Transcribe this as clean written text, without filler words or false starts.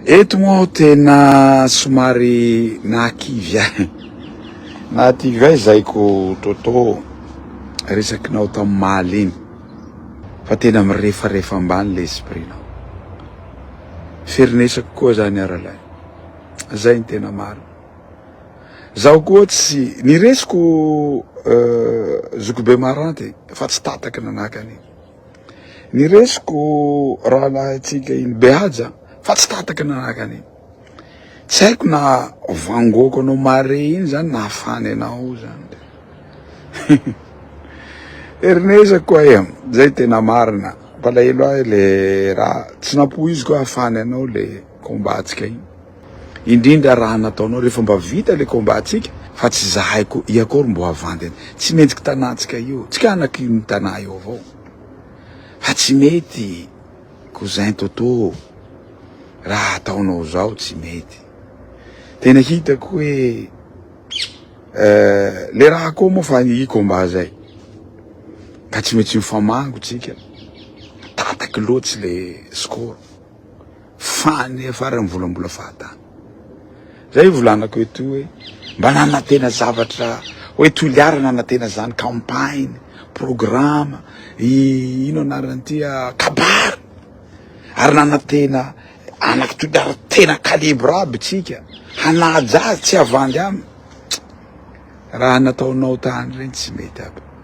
Eto moa tena somary nakivy ahy. Nativy ahy zaiko Toto resakinao tamin'ny maly iny. Fa tena mirefarefa ambany le esprit-nao. Ferinesako koa zany aralahy. Zay ny tena marina. Zaho koa tsy niresiko zokibe maranty fa tsy tataky nanakany. Niresiko rahalahy tsika iny behaja fa tsy tataky nanakany. Tsy haiko na vangoko anao mare iny zany na afany anao zany. Erinezako koa iam, zay tena marina. Palahelo ahy le raha tsy napoiziko afany anao le kombatsika iny. Indrindra raha nataonao rehefa mba vita le kombatsika fa tsy zahaiko iakory mbo avandy. Tsy mentsiky tanatsika io, tsika anaky ny tanà io avao. Fa tsy mety cousin Toto raha ataonao zao tsy mety. Tena hitako hoe le raha koa moa fa i komba zay. Ka tsy mety mifamango tsika. Tataky loatsy le score. Fany afara mivolambola fahatany. Zay volanako eto hoe mba nanantena zavatra hoe toliara nanantena zany campagne, programme, ino anaran'ity kabary. Ary nanantena anaky toliara tena calibre aby tsika. Hanaja tsy avandy aminy. Raha nataonao tany reny tsy mety aby.